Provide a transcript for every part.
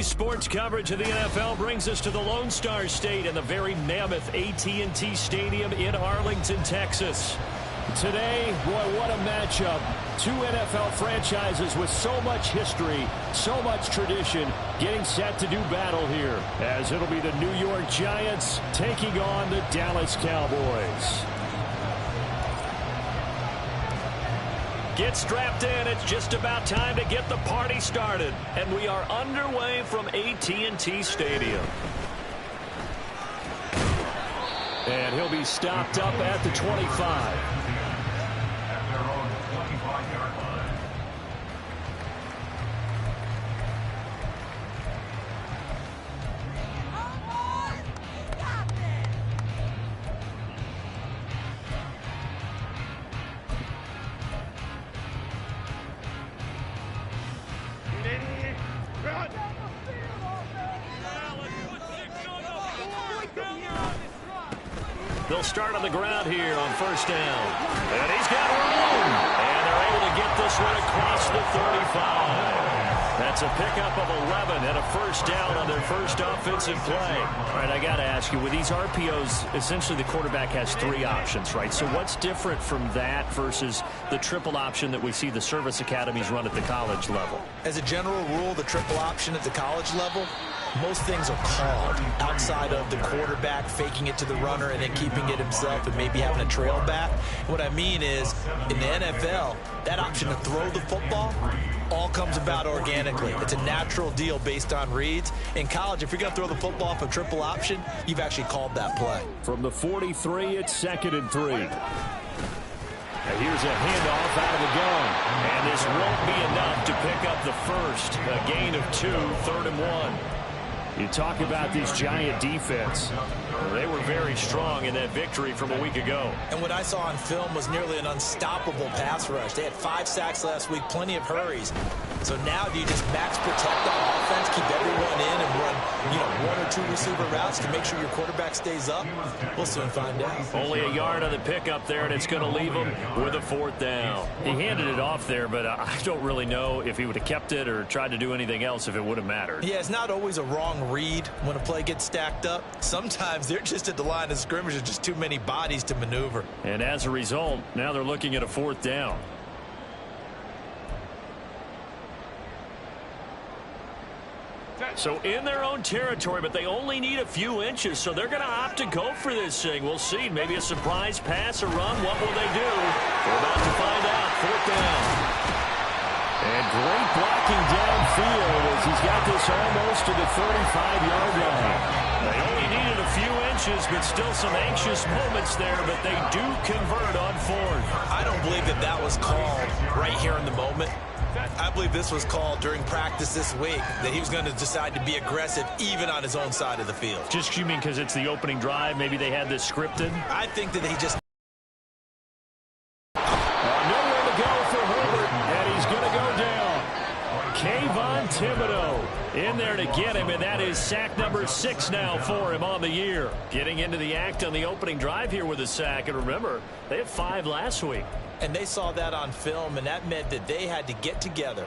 Daily sports coverage of the NFL brings us to the Lone Star State and the very mammoth AT&T Stadium in Arlington, Texas. Today, boy, what a matchup. Two NFL franchises with so much history, so much tradition, getting set to do battle here, as it'll be the New York Giants taking on the Dallas Cowboys. Get strapped in. It's just about time to get the party started. And we are underway from AT&T Stadium. And he'll be stopped up at the 25. They'll start on the ground here on first down. And he's got room. And they're able to get this one across the 35. That's a pickup of 11 and a first down on their first offensive play. All right, I got to ask you, with these RPOs, essentially the quarterback has three options, right? So what's different from that versus the triple option that we see the service academies run at the college level? As a general rule, the triple option at the college level, most things are called outside of the quarterback faking it to the runner and then keeping it himself and maybe having a trail back. What I mean is, in the NFL, that option to throw the football all comes about organically. It's a natural deal based on reads. In college, if you're going to throw the football off a triple option, you've actually called that play. From the 43, it's 2nd and 3. Here's a handoff out of the gun. And this won't be enough to pick up the first. A gain of 2, 3rd and 1. You talk about this Giant defense. They were very strong in that victory from a week ago. And what I saw on film was nearly an unstoppable pass rush. They had 5 sacks last week, plenty of hurries. So now do you just max protect on offense, keep everyone in and run, 1 or 2 receiver routes to make sure your quarterback stays up? We'll soon find out. Only a yard on the pickup there, and it's going to leave him with a 4th down. He handed it off there, but I don't really know if he would have kept it or tried to do anything else if it would have mattered. Yeah, it's not always a wrong read when a play gets stacked up. Sometimes they're just at the line of scrimmage. There's just too many bodies to maneuver. And as a result, now they're looking at a 4th down. So in their own territory, but they only need a few inches, so they're going to opt to go for this thing. We'll see. Maybe a surprise pass or run. What will they do? We're about to find out. 4th down. And great blocking downfield as he's got this almost to the 35-yard line. They only needed a few inches, but still some anxious moments there, but they do convert on 4th. I don't believe that that was called right here in the moment. I believe this was called during practice this week, that he was going to decide to be aggressive even on his own side of the field. Just, you mean because it's the opening drive? Maybe they had this scripted? I think that he just... Nowhere to go for Herbert, and he's going to go down. Kayvon Thibodeaux in there to get him, and that is sack number 6 now for him on the year. Getting into the act on the opening drive here with a sack, and remember, they had 5 last week. And they saw that on film, and that meant that they had to get together.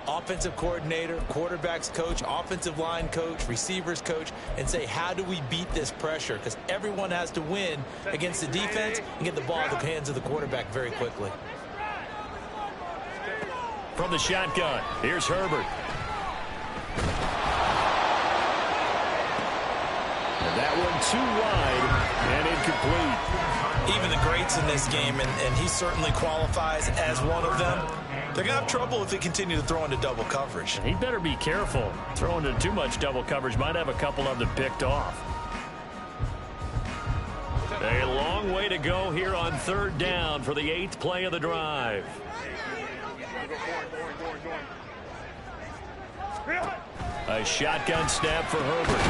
Offensive coordinator, quarterbacks coach, offensive line coach, receivers coach, and say, how do we beat this pressure? Because everyone has to win against the defense and get the ball in the hands of the quarterback very quickly. From the shotgun, here's Herbert. And that one too wide and incomplete. Even the greats in this game, and he certainly qualifies as one of them, they're going to have trouble if they continue to throw into double coverage. He better be careful. Throwing into too much double coverage might have a couple of them picked off. A long way to go here on 3rd down for the 8th play of the drive. A shotgun snap for Herbert.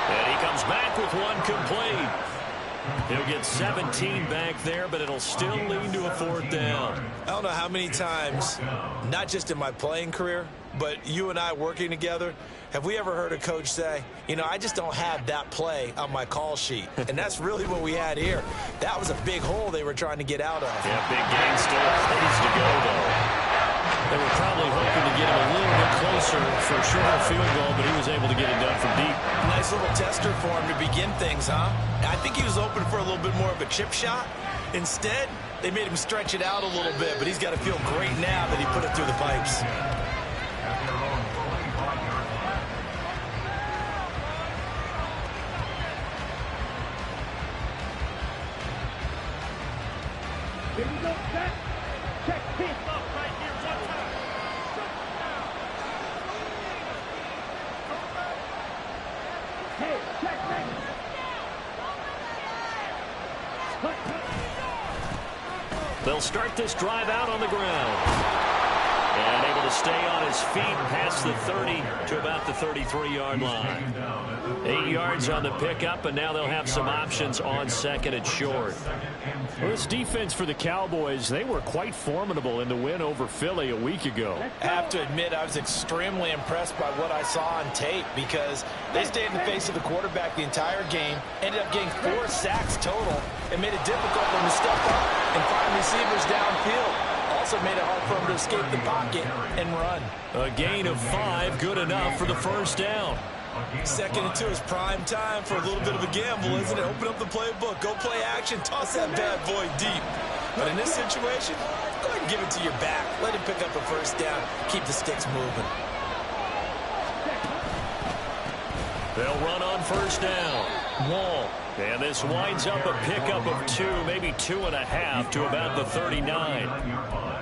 And he comes back with one complete. He'll get 17 back there, but it'll still lead to a 4th down. I don't know how many times, not just in my playing career, but you and I working together, have we ever heard a coach say, I just don't have that play on my call sheet. And that's really what we had here. That was a big hole they were trying to get out of. Yeah, big gain still plays to go, though. They were probably hoping to get him a little bit closer for a shorter field goal, but he able to get it done from deep. Nice little tester for him to begin things, huh? I think he was open for a little bit more of a chip shot. Instead, they made him stretch it out a little bit, but he's got to feel great now that he put it through the pipes. Here we go, set. Check this up right here, one time. Hey, check, They'll start this drive out on the ground. And able to stay on his feet past the 30 to about the 33-yard line. 8 yards on the pickup, and now they'll have some options on second and short. Well, this defense for the Cowboys, they were quite formidable in the win over Philly a week ago. I have to admit, I was extremely impressed by what I saw on tape because they stayed in the face of the quarterback the entire game, ended up getting 4 sacks total, and made it difficult for them to step up and find receivers downfield. Also made it hard for him to escape the pocket and run. A gain of 5, good enough for the first down. 2nd and 2 is prime time for a little bit of a gamble, isn't it? Open up the playbook, go play action, toss that bad boy deep. But in this situation, go ahead and give it to your back. Let him pick up a first down, keep the sticks moving. They'll run on first down. Wall. And this winds up a pickup of 2, maybe 2.5 to about the 39.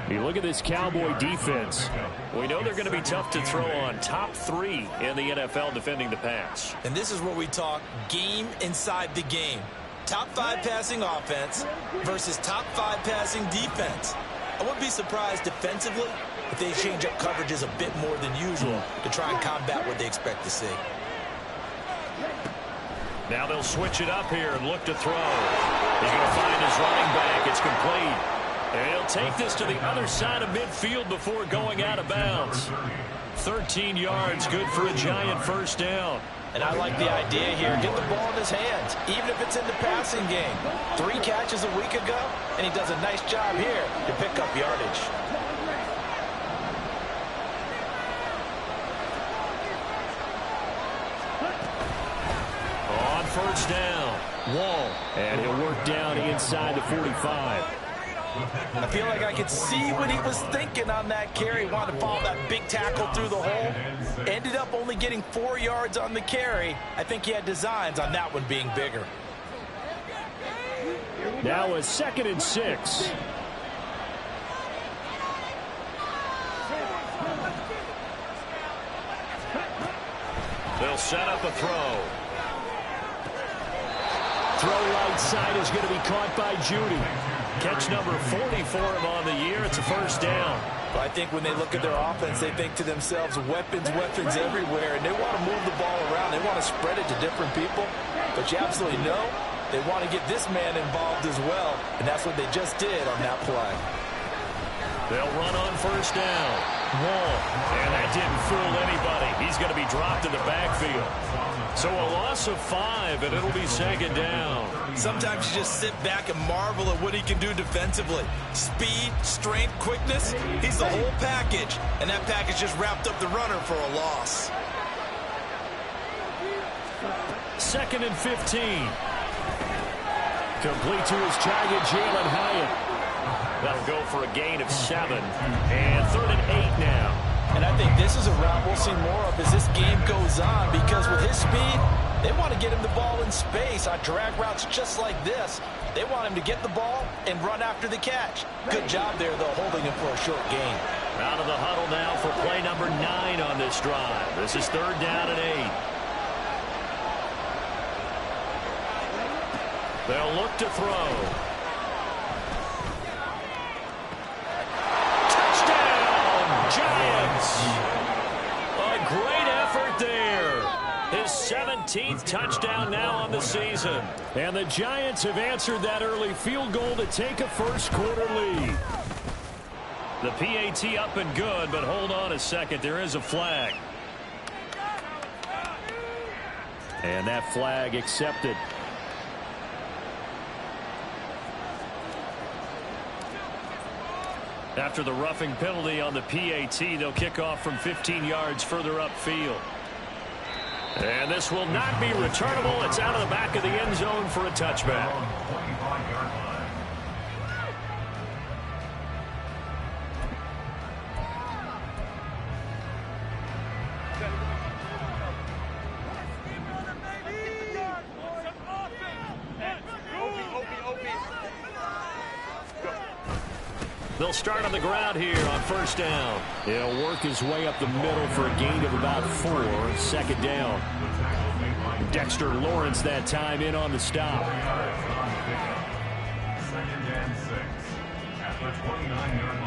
You look at this Cowboy defense. We know they're going to be tough to throw on. Top 3 in the NFL defending the pass. And this is where we talk game inside the game. Top 5 passing offense versus top 5 passing defense. I wouldn't be surprised defensively if they change up coverages a bit more than usual to try and combat what they expect to see. Now they'll switch it up here and look to throw. He's going to find his running back. It's complete. And he'll take this to the other side of midfield before going out of bounds. 13 yards, good for a Giant first down. And I like the idea here. Get the ball in his hands, even if it's in the passing game. 3 catches a week ago, and he does a nice job here to pick up yardage. On first down, Wall. And he'll work down inside the 45. I feel like I could see what he was thinking on that carry. Wanted to follow that big tackle through the hole. Ended up only getting 4 yards on the carry. I think he had designs on that one being bigger. Now a 2nd and 6. They'll set up a throw. Throw right side is going to be caught by Judy. Catch number 40 for him on the year. It's a first down. But I think when they look at their offense, they think to themselves, weapons everywhere, and they want to move the ball around. They want to spread it to different people. But you absolutely know they want to get this man involved as well, and that's what they just did on that play. They'll run on first down. Wall. And that didn't fool anybody. He's going to be dropped in the backfield. So a loss of 5, and it'll be 2nd down. Sometimes you just sit back and marvel at what he can do defensively. Speed, strength, quickness, he's the whole package. And that package just wrapped up the runner for a loss. 2nd and 15. Complete to his target, Jalen Hyatt. That'll go for a gain of 7. And 3rd and 8 now. And I think this is a route we'll see more of as this game goes on, because with his speed, they want to get him the ball in space on drag routes just like this. They want him to get the ball and run after the catch. Good job there, though, holding him for a short gain. Out of the huddle now for play number 9 on this drive. This is 3rd down and 8. They'll look to throw. Giants. A great effort there. His 17th touchdown now on the season. And the Giants have answered that early field goal to take a first-quarter lead. The PAT up and good, but hold on a second. There is a flag. And that flag accepted. After the roughing penalty on the PAT, they'll kick off from 15 yards further upfield. And this will not be returnable. It's out of the back of the end zone for a touchback. They'll start on the ground here on first down. He'll work his way up the middle for a gain of about 4. Second down. Dexter Lawrence that time in on the stop. Second and 6 at the 29-yard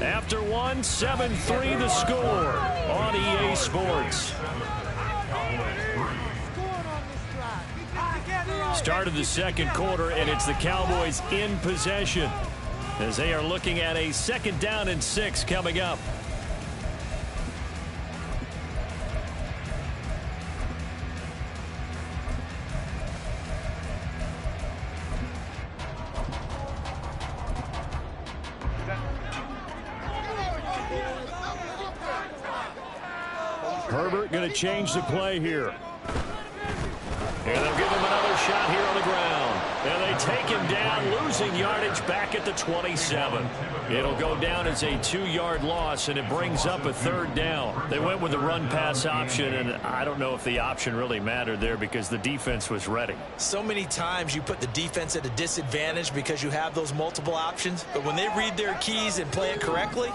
line. After one, 7-3 the score on EA Sports. Start of the second quarter, and it's the Cowboys in possession as they are looking at a 2nd down and 6 coming up. Herbert going to change the play here. And they'll give him another shot here on the ground. And they take him down, losing yardage back at the 27. It'll go down as a 2-yard loss, and it brings up a 3rd down. They went with the run-pass option, and I don't know if the option really mattered there because the defense was ready. So many times you put the defense at a disadvantage because you have those multiple options, but when they read their keys and play it correctly,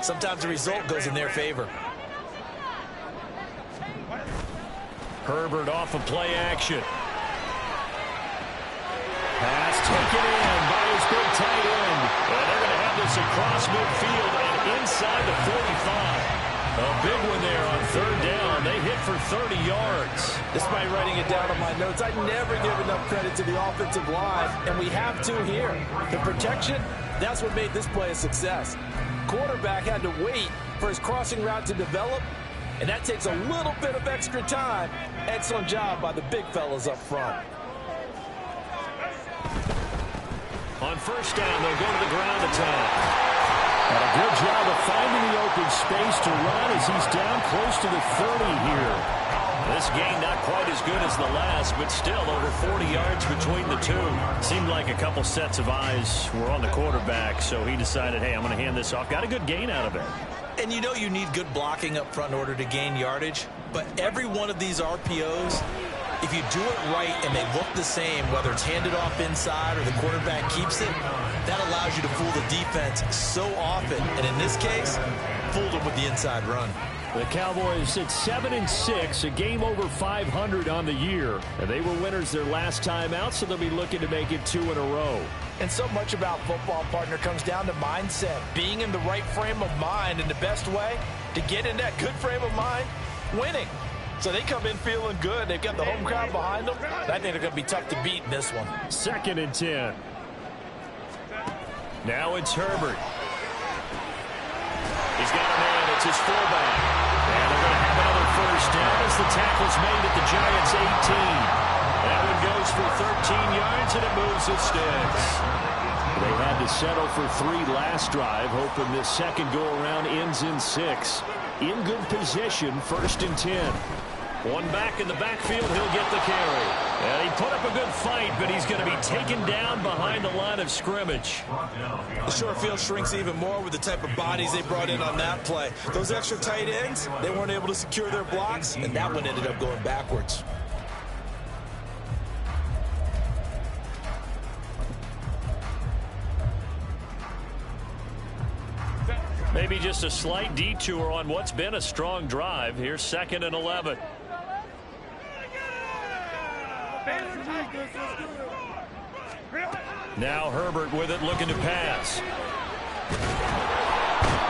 sometimes the result goes in their favor. Herbert off of play action. Pass taken in by his big tight end. And they're going to have this across midfield and inside the 45. A big one there on 3rd down. They hit for 30 yards. Despite writing it down on my notes, I never give enough credit to the offensive line, and we have to here. The protection, that's what made this play a success. Quarterback had to wait for his crossing route to develop, and that takes a little bit of extra time. Excellent job by the big fellas up front. On first down, they'll go to the ground attack. And a good job of finding the open space to run as he's down close to the 30 here. This game not quite as good as the last, but still over 40 yards between the two. Seemed like a couple sets of eyes were on the quarterback, so he decided, hey, I'm going to hand this off. Got a good gain out of it. And you know you need good blocking up front in order to gain yardage, but every one of these RPOs, if you do it right and they look the same, whether it's handed off inside or the quarterback keeps it, that allows you to fool the defense so often. And in this case, fooled them with the inside run. The Cowboys at 7-6, a game over 500 on the year. And they were winners their last time out, so they'll be looking to make it 2 in a row. And so much about football, partner, comes down to mindset. Being in the right frame of mind, and the best way to get in that good frame of mind, winning. So they come in feeling good. They've got the home crowd behind them. I think they're going to be tough to beat in this one. 2nd and 10. Now it's Herbert. He's got a man. It's his fullback. And they're going to have another first down as the tackle's made at the Giants' 18. That one goes for 13 yards, and it moves the sticks. They had to settle for 3 last drive, hoping this second go-around ends in 6. In good position, 1st and 10. One back in the backfield, he'll get the carry. And he put up a good fight, but he's going to be taken down behind the line of scrimmage. The short field shrinks even more with the type of bodies they brought in on that play. Those extra tight ends, they weren't able to secure their blocks, and that one ended up going backwards. Maybe just a slight detour on what's been a strong drive. Here's 2nd and 11. Now Herbert with it, looking to pass.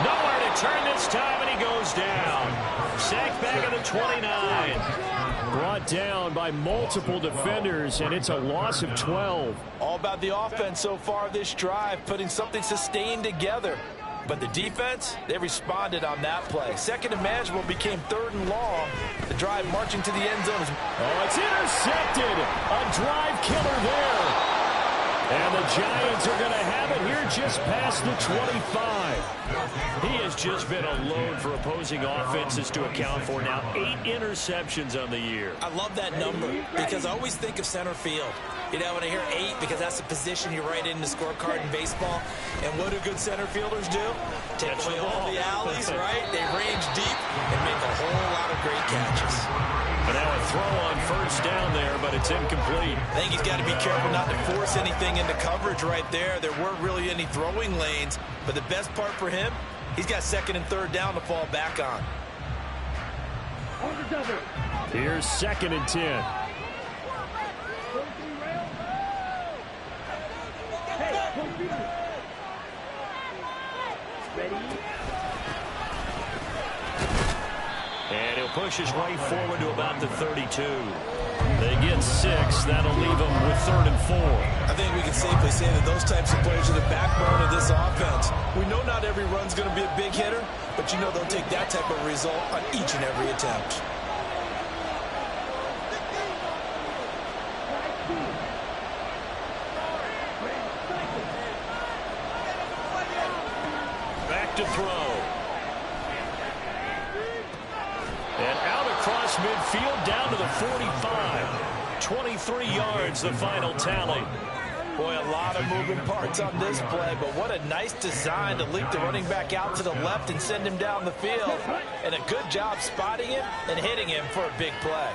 Nowhere to turn this time, and he goes down. Sacked back at the 29. Brought down by multiple defenders, and it's a loss of 12. All about the offense so far this drive, putting something sustained together. But the defense, they responded on that play. 2nd and manageable became 3rd and long. The drive marching to the end zone. Oh, it's intercepted. A drive killer there. And the Giants are going to have it here They're just past the 25. He has just been a load for opposing offenses to account for now. 8 interceptions on the year. I love that number because I always think of center field. You know, when I hear 8, because that's the position you write in the scorecard in baseball. And what do good center fielders do? Take away all the alleys, right? They range deep and make a whole lot of great catches. But now a throw on first down there, but it's incomplete. I think he's got to be careful not to force anything into coverage right there. There weren't really any throwing lanes. But the best part for him, he's got 2nd and 3rd down to fall back on. Here's 2nd and 10. And he'll push his way forward to about the 32. They get 6. That'll leave them with 3rd and 4. I think we can safely say that those types of players are the backbone of this offense. We know not every run's going to be a big hitter, but you know they'll take that type of result on each and every attempt. Back to throw. And out across midfield down to the 45. 23 yards, the final tally. Boy, a lot of moving parts on this play, but what a nice design to leak the running back out to the left and send him down the field. And a good job spotting him and hitting him for a big play.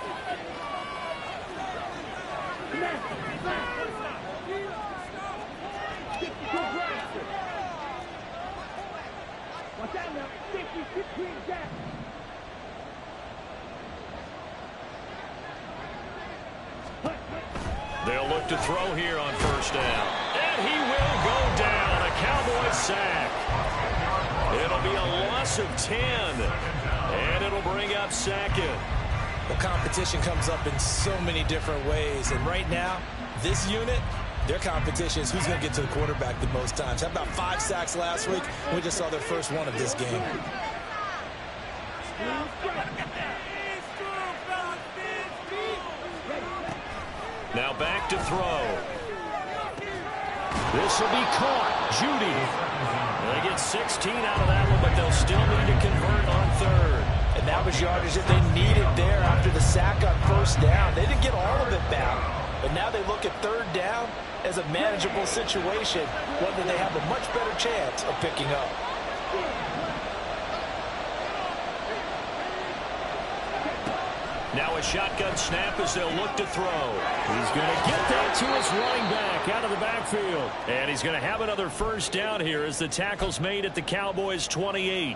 They'll look to throw here on first down. And he will go down. A Cowboys sack. It'll be a loss of 10. And it'll bring up 2nd. Well, competition comes up in so many different ways. And right now, this unit, their competition is who's going to get to the quarterback the most times. How about 5 sacks last week? We just saw their first one of this game. Now back to throw. This will be caught. Judy. They get 16 out of that one, but they'll still need to convert on 3rd. And that was yardage that they needed there after the sack on first down. They didn't get all of it back, but now they look at 3rd down as a manageable situation, one that they have a much better chance of picking up. Now a shotgun snap as they'll look to throw. He's going to get that to his running back out of the backfield. And he's going to have another first down here as the tackle's made at the Cowboys' 28.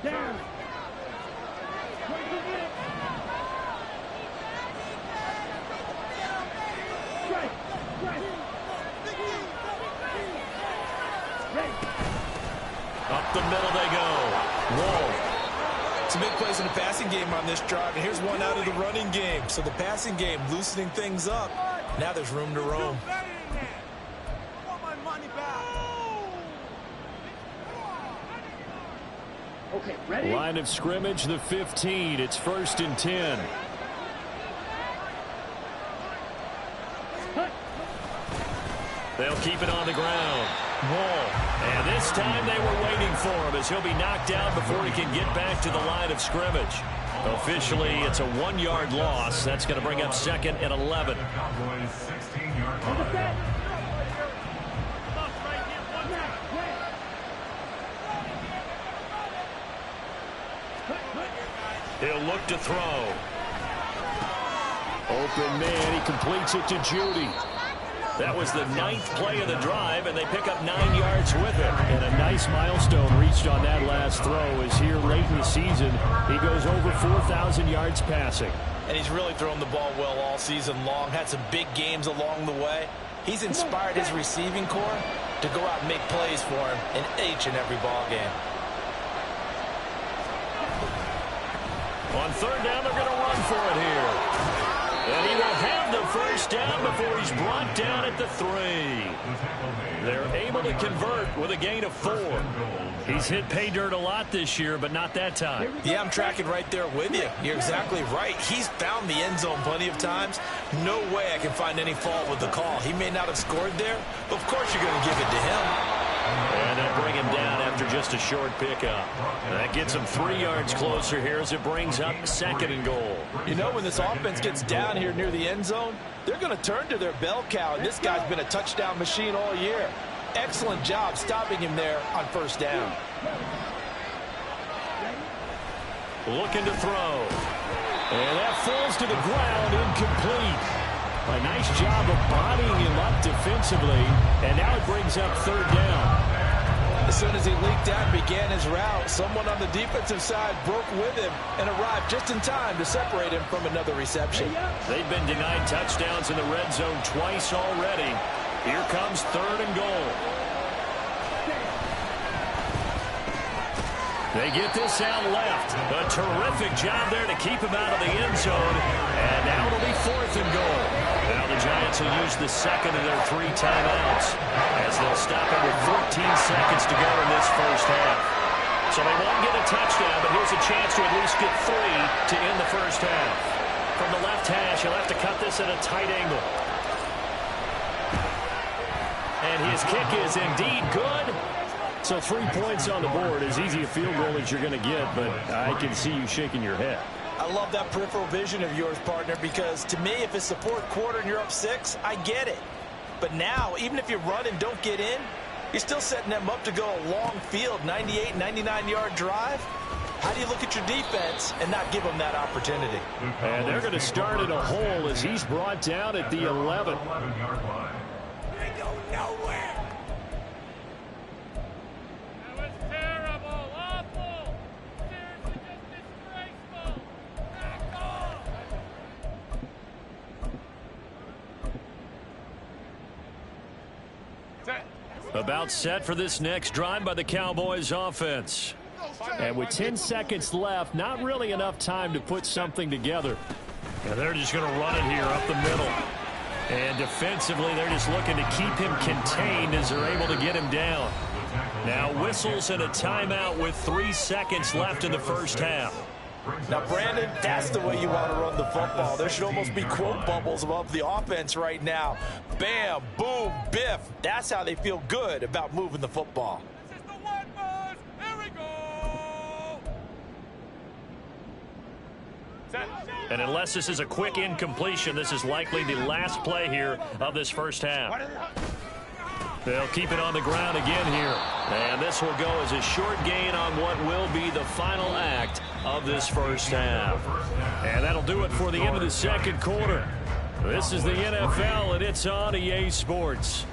Down. Up the middle they go. Whoa. Some big plays in the passing game on this drive, and here's one out of the running game. So the passing game loosening things up. Now there's room to roam. Okay, ready? Line of scrimmage, the 15. It's 1st and 10. They'll keep it on the ground. Wall. And this time they were waiting for him as he'll be knocked down before he can get back to the line of scrimmage. Officially, it's a 1-yard loss. That's going to bring up 2nd and 11. Cowboys 16-yard line. He'll look to throw. Open man. He completes it to Judy. That was the 9th play of the drive, and they pick up 9 yards with it. And a nice milestone reached on that last throw as here late in the season, he goes over 4,000 yards passing. And he's really thrown the ball well all season long. Had some big games along the way. He's inspired his receiving corps to go out and make plays for him in each and every ball game. On 3rd down, they're going to run for it here. And he will have the first down before he's brought down at the 3. They're able to convert with a gain of 4. He's hit pay dirt a lot this year, but not that time. Yeah, I'm tracking right there with you. You're exactly right. He's found the end zone plenty of times. No way I can find any fault with the call. He may not have scored there, but of course you're going to give it to him. And they'll bring him down after just a short pickup. And that gets him 3 yards closer here as it brings up 2nd and goal. You know, when this offense gets down here near the end zone, they're going to turn to their bell cow, and this guy's been a touchdown machine all year. Excellent job stopping him there on first down. Looking to throw. And that falls to the ground, incomplete. A nice job of bodying him up defensively, and now it brings up 3rd down. As soon as he leaked out and began his route, someone on the defensive side broke with him and arrived just in time to separate him from another reception. They've been denied touchdowns in the red zone twice already. Here comes 3rd and goal. They get this out left. A terrific job there to keep him out of the end zone. And now it'll be 4th and goal. Now the Giants will use the 2nd of their 3 timeouts as they'll stop it with 14 seconds to go in this first half. So they won't get a touchdown, but here's a chance to at least get 3 to end the first half. From the left hash, he'll have to cut this at a tight angle. And his kick is indeed good. So 3 points on the board, as easy a field goal as you're going to get, but I can see you shaking your head. I love that peripheral vision of yours, partner, because to me, if it's the 4th quarter and you're up 6, I get it. But now, even if you run and don't get in, you're still setting them up to go a long field, 98, 99-yard drive. How do you look at your defense and not give them that opportunity? And they're going to start in a hole as he's brought down at the 11. About set for this next drive by the Cowboys offense. And with 10 seconds left, not really enough time to put something together. And they're just going to run it here up the middle. And defensively, they're just looking to keep him contained as they're able to get him down. Now whistles and a timeout with 3 seconds left in the first half. Now, Brandon, that's the way you want to run the football. There should almost be quote bubbles above the offense right now. Bam, boom, biff. That's how they feel good about moving the football. This is the one, boys. Here we go. And unless this is a quick incompletion, this is likely the last play here of this first half. They'll keep it on the ground again here. And this will go as a short gain on what will be the final act of this first half. And that'll do it for the end of the 2nd quarter. This is the NFL, and it's on EA Sports.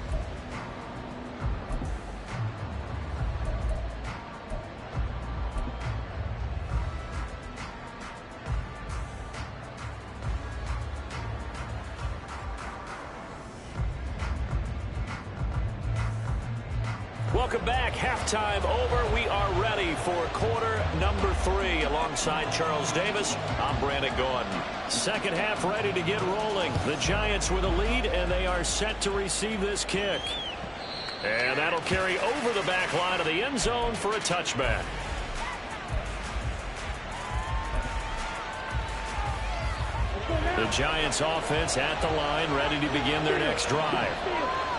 Welcome back. Halftime over. We are ready for quarter number 3. Alongside Charles Davis, I'm Brandon Gordon. Second half ready to get rolling. The Giants with a lead, and they are set to receive this kick. And that'll carry over the back line of the end zone for a touchback. The Giants offense at the line, ready to begin their next drive.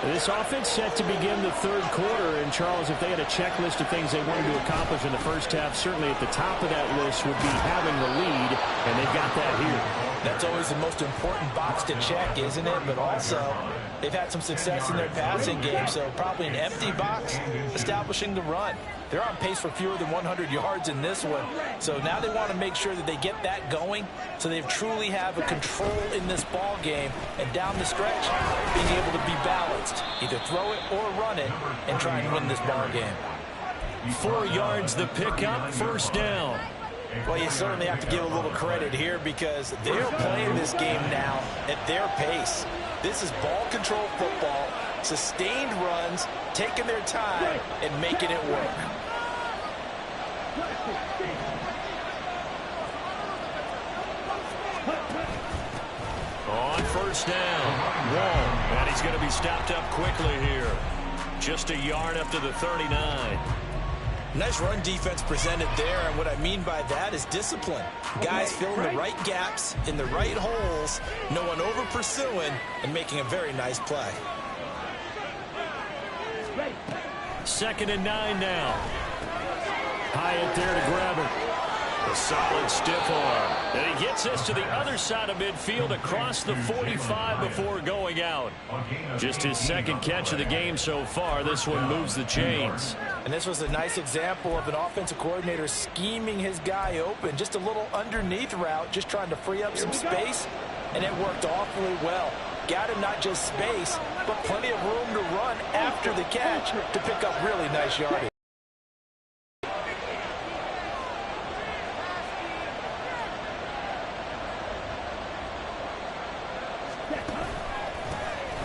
This offense set to begin the 3rd quarter, and Charles, if they had a checklist of things they wanted to accomplish in the first half, certainly at the top of that list would be having the lead, and they've got that here. That's always the most important box to check, isn't it? But also, they've had some success in their passing game, so probably an empty box establishing the run. They're on pace for fewer than 100 yards in this one. So now they want to make sure that they get that going so they truly have a control in this ball game. And down the stretch, being able to be balanced. Either throw it or run it and try and win this ball game. 4 yards the pickup, first down. Well, you certainly have to give a little credit here because they're playing this game now at their pace. This is ball control football, sustained runs, taking their time, and making it work. first down. Wall. And he's going to be stopped up quickly here. Just a yard up to the 39. Nice run defense presented there, and what I mean by that is discipline. Guys filling the right gaps in the right holes, no one over pursuing, and making a very nice play. 2nd and 9 now. Hyatt there to grab it. A solid stiff arm. And he gets this to the other side of midfield across the 45 before going out. Just his 2nd catch of the game so far. This one moves the chains. And this was a nice example of an offensive coordinator scheming his guy open. Just a little underneath route, just trying to free up some space, and it worked awfully well. Got him not just space, but plenty of room to run after the catch to pick up really nice yardage.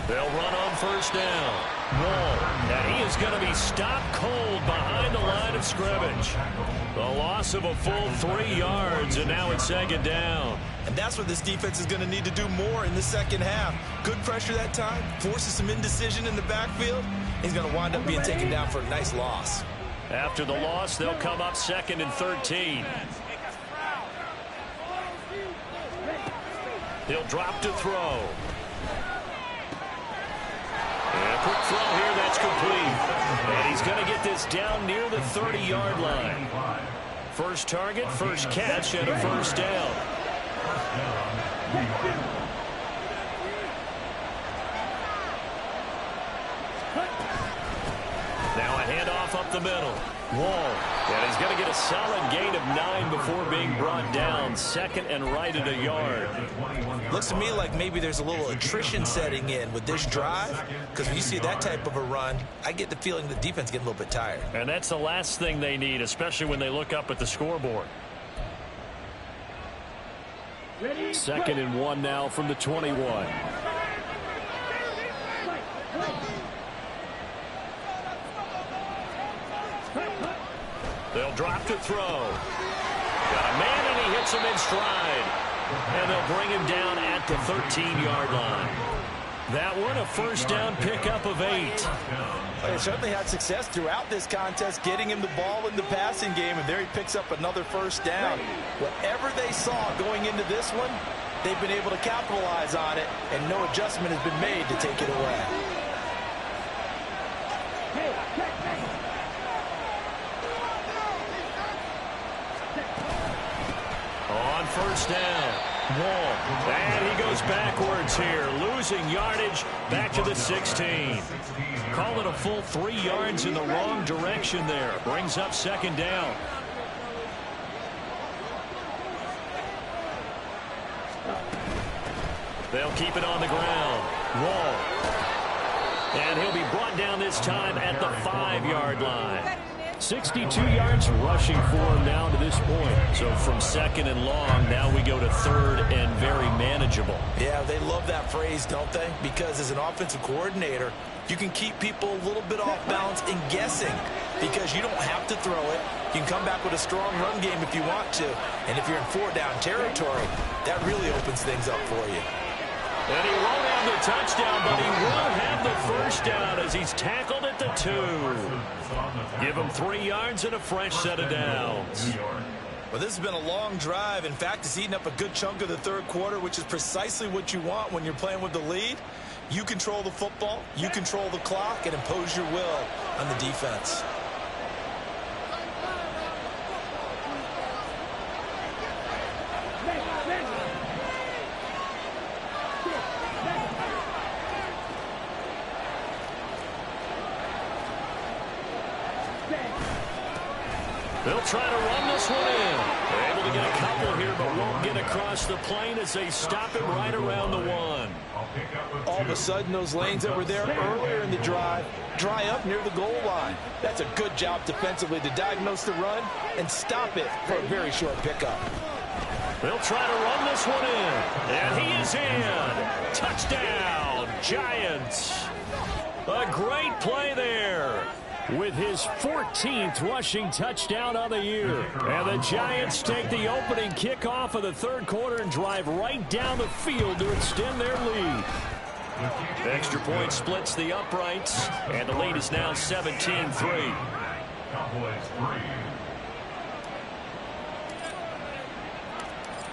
They'll run on first down. Wall. And he is going to be stopped cold behind the line of scrimmage. The loss of a full 3 yards, and now it's 2nd down. And that's what this defense is going to need to do more in the second half. Good pressure that time, forces some indecision in the backfield. He's going to wind up being taken down for a nice loss. After the loss, they'll come up 2nd and 13. He'll drop to throw. And a quick throw here, that's complete. And he's going to get this down near the 30-yard line. First target, first catch, and a first down. Now a handoff up the middle. Wall. And he's going to get a solid gain of 9 before being brought down. 2nd and right at a yard. Looks to me like maybe there's a little attrition setting in with this drive, because when you see that type of a run, I get the feeling the defense getting a little bit tired. And that's the last thing they need, especially when they look up at the scoreboard. 2nd and 1 now from the 21. They'll drop to throw. Got a man, and he hits him in stride. And they'll bring him down at the 13-yard line. That one, a first down pickup of 8. They certainly had success throughout this contest, getting him the ball in the passing game, and there he picks up another first down. Whatever they saw going into this one, they've been able to capitalize on it, and no adjustment has been made to take it away. On first down, Wall. And he goes backwards here, losing yardage back to the 16. Call it a full 3 yards in the wrong direction there. Brings up 2nd down. They'll keep it on the ground. Wall. And he'll be brought down this time at the 5-yard line. 62 yards rushing for him now to this point. So from 2nd and long, now we go to 3rd and very manageable. Yeah, they love that phrase, don't they? Because as an offensive coordinator, you can keep people a little bit off balance and guessing, because you don't have to throw it. You can come back with a strong run game if you want to. And if you're in 4-down territory, that really opens things up for you. And he won't have the touchdown, but he will have the first down as he's tackled at the 2. Give him 3 yards and a fresh set of downs. Well, this has been a long drive. In fact, it's eaten up a good chunk of the 3rd quarter, which is precisely what you want when you're playing with the lead. You control the football, you control the clock, and impose your will on the defense. They'll try to run this one in. They're able to get a couple here, but won't get across the plane as they stop it right around the 1. All of a sudden, those lanes that were there earlier in the drive dry up near the goal line. That's a good job defensively to diagnose the run and stop it for a very short pickup. They'll try to run this one in. And he is in. Touchdown, Giants. A great play there. with his 14th rushing touchdown on the year. And the Giants take the opening kickoff of the third quarter and drive right down the field to extend their lead. Extra point splits the uprights, and the lead is now 17-3. Cowboys 3.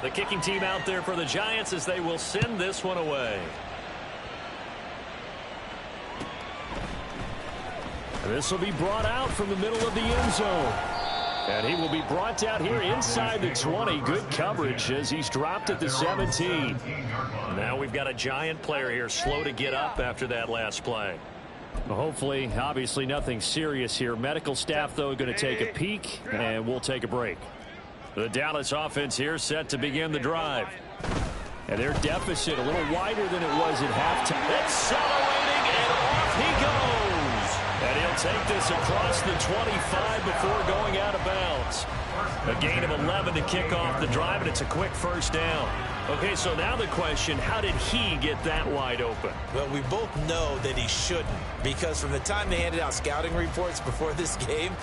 The kicking team out there for the Giants as they will send this one away. This will be brought out from the middle of the end zone. And he will be brought out here inside the 20. Good coverage as he's dropped at the 17. Now we've got a Giant player here slow to get up after that last play. Well, hopefully, obviously nothing serious here. Medical staff, though, going to take a peek, and we'll take a break. The Dallas offense here set to begin the drive. And their deficit a little wider than it was at halftime. Accelerating, and off he goes. And he'll take this across the 25 before going out of bounds. A gain of 11 to kick off the drive, and it's a quick first down. Okay, so now the question, how did he get that wide open? Well, we both know that he shouldn't, because from the time they handed out scouting reports before this game,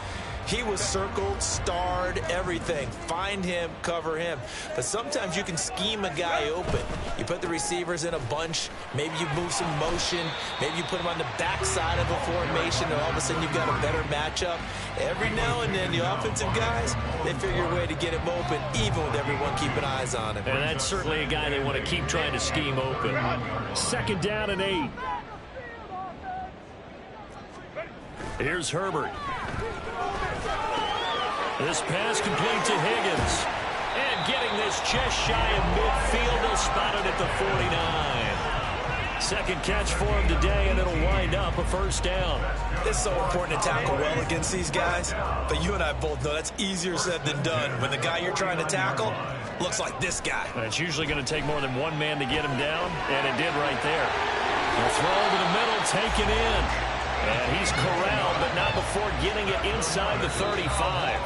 he was circled, starred, everything. Find him, cover him. But sometimes you can scheme a guy open. You put the receivers in a bunch. Maybe you move some motion. Maybe you put them on the backside of a formation, and all of a sudden you've got a better matchup. Every now and then, the offensive guys, they figure a way to get him open, even with everyone keeping eyes on him. And that's certainly a guy they want to keep trying to scheme open. Second down and 8. Here's Herbert. This pass complete to Higgins. And getting this just shy of midfield, they'll spot it at the 49. Second catch for him today, and it'll wind up a first down. It's so important to tackle well against these guys, but you and I both know that's easier said than done. When the guy you're trying to tackle looks like this guy. And it's usually going to take more than one man to get him down, and it did right there. The throw over the middle, taken in. And he's corralled, but not before getting it inside the 35.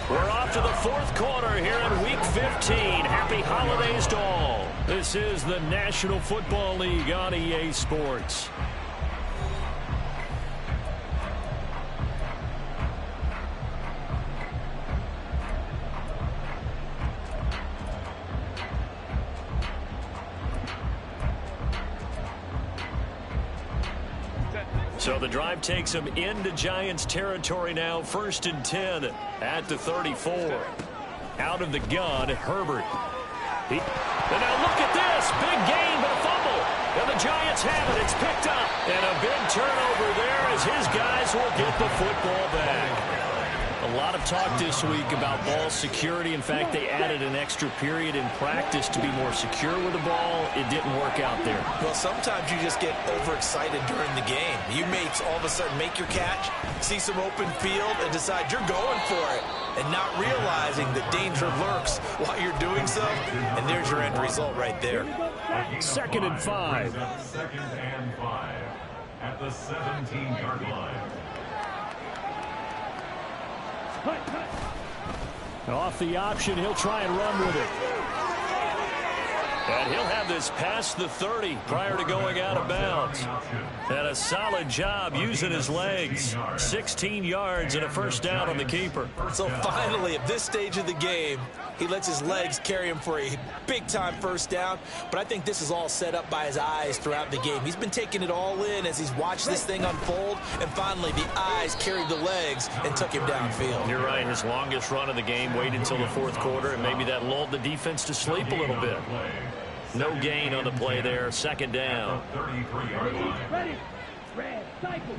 We're off to the fourth quarter here in Week 15. Happy holidays to all. This is the National Football League on EA Sports. So the drive takes him into Giants territory now. First and 10 at the 34. Out of the gun, Herbert. And now look at this. Big gain, but a fumble. And the Giants have it. It's picked up. And a big turnover there as his guys will get the football back. A lot of talk this week about ball security. In fact, they added an extra period in practice to be more secure with the ball. It didn't work out there. Well, sometimes you just get overexcited during the game. You may all of a sudden make your catch, see some open field, and decide you're going for it, and not realizing that danger lurks while you're doing so. And there's your end result right there. Second and 5. Second and 5 at the 17-yard line. Off the option, he'll try and run with it. And he'll have this past the 30 prior to going out of bounds. And a solid job using his legs. 16 yards and a first down on the keeper. So finally, at this stage of the game, he lets his legs carry him for a big-time first down. But I think this is all set up by his eyes throughout the game. He's been taking it all in as he's watched this thing unfold. And finally, the eyes carried the legs and took him downfield. You're right. His longest run of the game waited until the fourth quarter, and maybe that lulled the defense to sleep a little bit. No gain on the play there. Second down. 33-yard line. Ready? Red, cycle.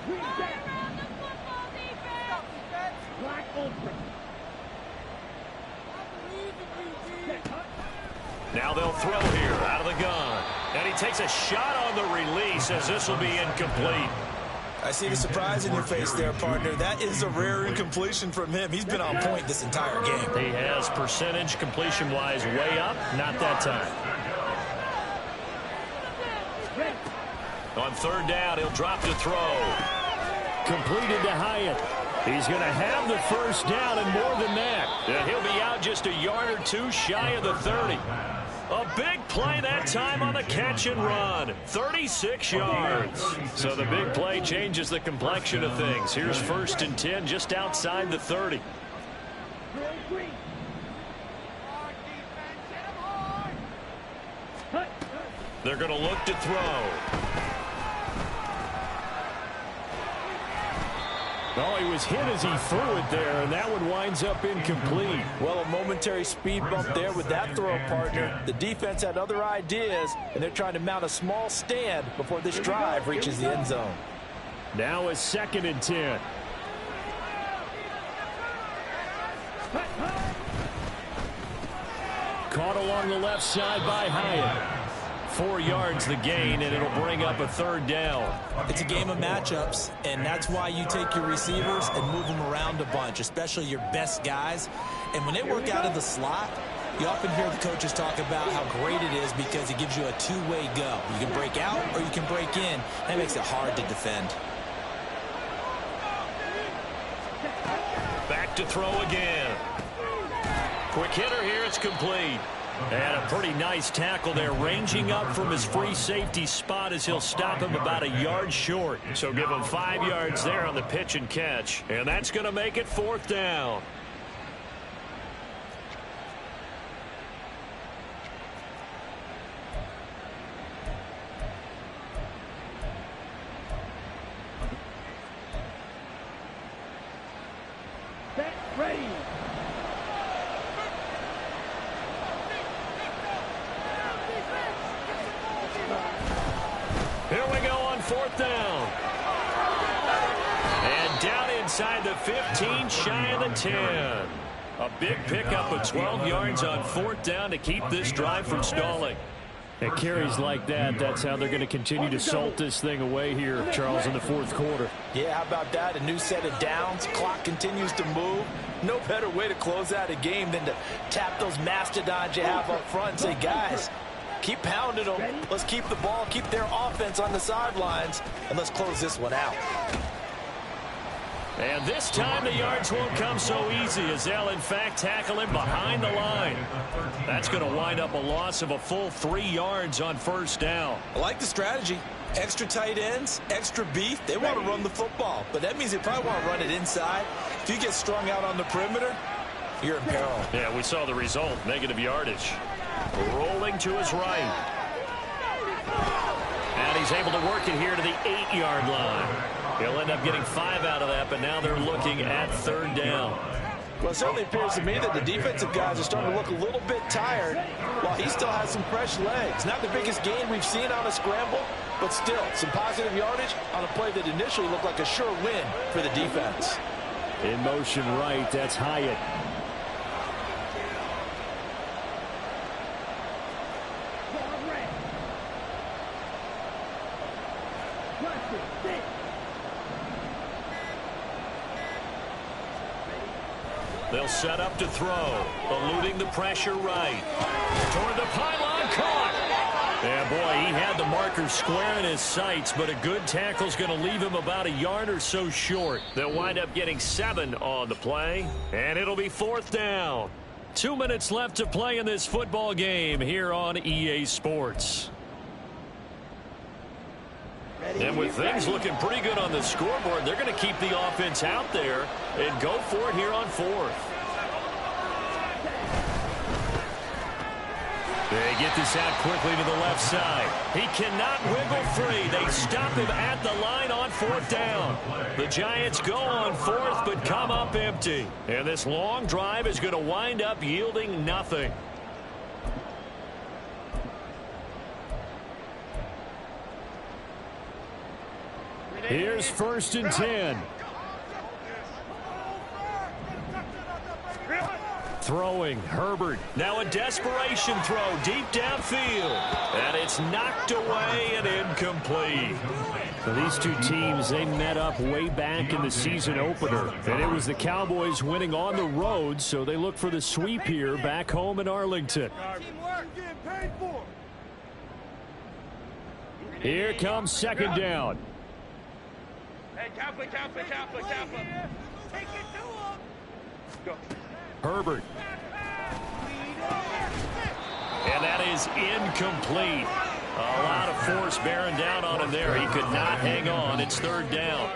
Green back. Black ultra. Now they'll throw here out of the gun. And he takes a shot on the release as this will be incomplete. I see the surprise in your face there, partner. That is a rare incompletion from him. He's been on point this entire game. He has percentage completion-wise way up. Not that time. On third down, he'll drop to throw. Completed to Hyatt. He's going to have the first down and more than that. And he'll be out just a yard or two shy of the 30. A big play that time on the catch and run. 36 yards. So the big play changes the complexion of things. Here's 1st and 10 just outside the 30. They're going to look to throw. Oh, he was hit as he threw it there, and that one winds up incomplete. Well, a momentary speed bump there with that throw, partner. The defense had other ideas, and they're trying to mount a small stand before this drive reaches the end zone. Now a 2nd and 10. Caught along the left side by Hyatt. 4 yards the gain, and it'll bring up a 3rd down. It's a game of matchups, and that's why you take your receivers and move them around a bunch, especially your best guys. And when they work out of the slot, you often hear the coaches talk about how great it is because it gives you a two-way go. You can break out or you can break in. That makes it hard to defend. Back to throw again. Quick hitter here. It's complete. And a pretty nice tackle there, ranging up from his free safety spot as he'll stop him about a yard short. So give him 5 yards there on the pitch and catch. And that's going to make it 4th down. Set, ready. Here we go on 4th down. And down inside the 15, shy of the 10. A big pickup of 12 yards on 4th down to keep this drive from stalling. At carries like that, that's how they're going to continue to salt this thing away here, Charles, in the 4th quarter. Yeah, how about that? A new set of downs. Clock continues to move. No better way to close out a game than to tap those mastodons you have up front and say, guys, keep pounding them. Let's keep the ball, keep their offense on the sidelines, and let's close this one out. And this time the yards won't come so easy as they'll, in fact, tackle him behind the line. That's going to wind up a loss of a full 3 yards on 1st down. I like the strategy. Extra tight ends, extra beef. They want to run the football, but that means they probably want to run it inside. If you get strung out on the perimeter, you're in peril. Yeah, we saw the result, negative yardage. Rolling to his right. And he's able to work it here to the 8-yard line. He'll end up getting 5 out of that, but now they're looking at 3rd down. Well, it certainly appears to me that the defensive guys are starting to look a little bit tired while he still has some fresh legs. Not the biggest gain we've seen on a scramble, but still some positive yardage on a play that initially looked like a sure win for the defense. In motion right, that's Hyatt. They'll set up to throw, eluding the pressure right. Toward the pylon, caught. Yeah, boy, he had the marker square in his sights, but a good tackle's going to leave him about a yard or so short. They'll wind up getting 7 on the play, and it'll be 4th down. 2 minutes left to play in this football game here on EA Sports. And with things looking pretty good on the scoreboard, they're going to keep the offense out there and go for it here on 4th. They get this out quickly to the left side. He cannot wiggle free. They stop him at the line on 4th down. The Giants go on 4th but come up empty. And this long drive is going to wind up yielding nothing. Here's 1st and 10. Throwing, Herbert. Now a desperation throw deep downfield. And it's knocked away and incomplete. Well, these two teams, they met up way back in the season opener. And it was the Cowboys winning on the road, so they look for the sweep here back home in Arlington. Here comes 2nd down. Hey, Kaplan. Take it to him. Go. Herbert. And that is incomplete. A lot of force bearing down on him there. He could not hang on. It's third down.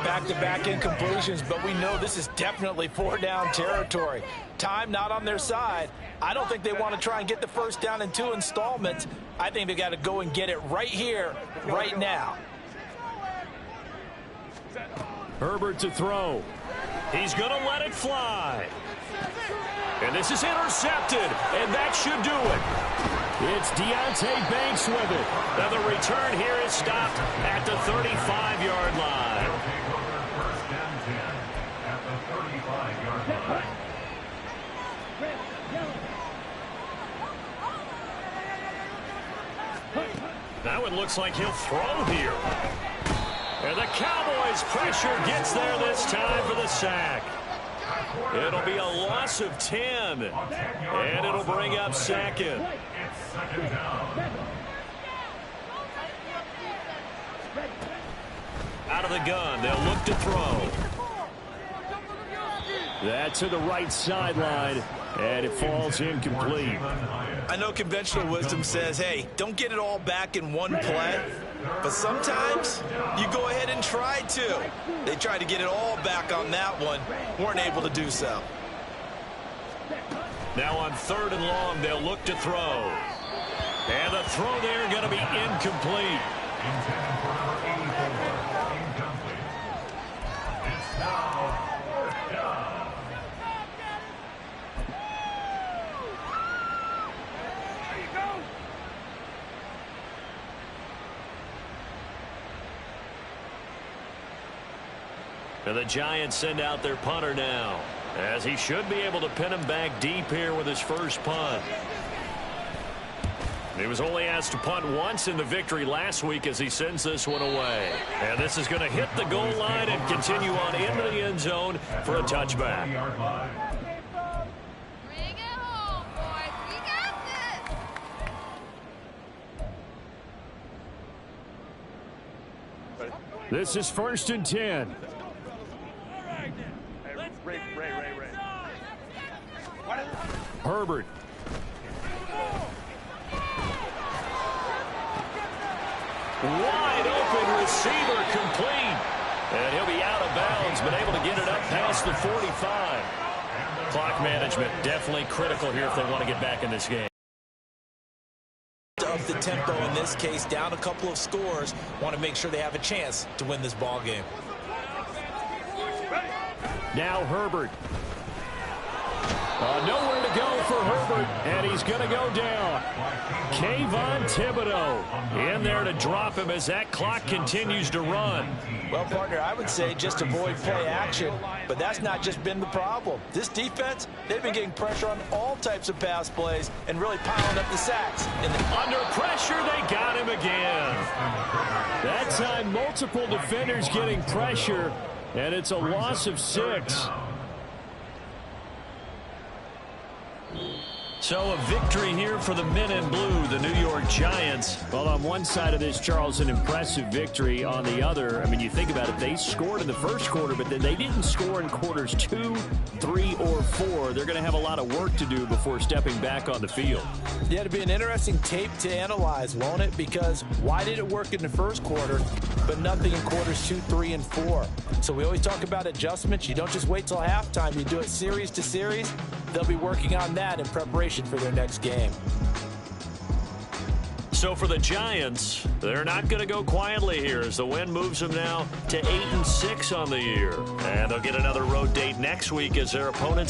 Back-to-back incompletions, but we know this is definitely four-down territory. Time not on their side. I don't think they want to try and get the first down in 2 installments. I think they got to go and get it right here, right now. Herbert to throw. He's going to let it fly. And this is intercepted, and that should do it. It's Deontay Banks with it. Now the return here is stopped at the 35-yard line. First and 10 at the 35-yard line. Now it looks like he'll throw here. And the Cowboys' pressure gets there this time for the sack. It'll be a loss of 10, and it'll bring up second. It's second down. Out of the gun, they'll look to throw. That to the right sideline, and it falls incomplete. I know conventional wisdom says, hey, don't get it all back in one play. But sometimes you go ahead and try to. They tried to get it all back on that one. Weren't able to do so. Now on 3rd and long, they'll look to throw. And the throw there going to be incomplete. Intended for number 84. Incomplete. It's now fourth down. There you go. And the Giants send out their punter now, as he should be able to pin him back deep here with his first punt. He was only asked to punt once in the victory last week as he sends this one away. And this is going to hit the goal line and continue on into the end zone for a touchback. Bring it home, boys. We got this. This is 1st and 10. Herbert. Wide open receiver complete. And he'll be out of bounds, but able to get it up past the 45. Clock management definitely critical here if they want to get back in this game. Up the tempo in this case, down a couple of scores. Want to make sure they have a chance to win this ball game. Now Herbert. Nowhere to go for Herbert, and he's going to go down. Kayvon Thibodeau in there to drop him as that clock continues to run. Well, partner, I would say just avoid play action, but that's not just been the problem. This defense, they've been getting pressure on all types of pass plays and really piling up the sacks. Under pressure, they got him again. That time, multiple defenders getting pressure, and it's a loss of 6. So a victory here for the men in blue, the New York Giants. Well, on one side of this, Charles, an impressive victory. On the other, I mean, you think about it, they scored in the first quarter, but then they didn't score in quarters 2, 3, or 4. They're going to have a lot of work to do before stepping back on the field. Yeah, it'll be an interesting tape to analyze, won't it? Because why did it work in the first quarter, but nothing in quarters 2, 3, and 4? So we always talk about adjustments. You don't just wait till halftime. You do it series to series. They'll be working on that in preparation for their next game. So for the Giants, they're not going to go quietly here as the win moves them now to 8-6 on the year. And they'll get another road date next week as their opponents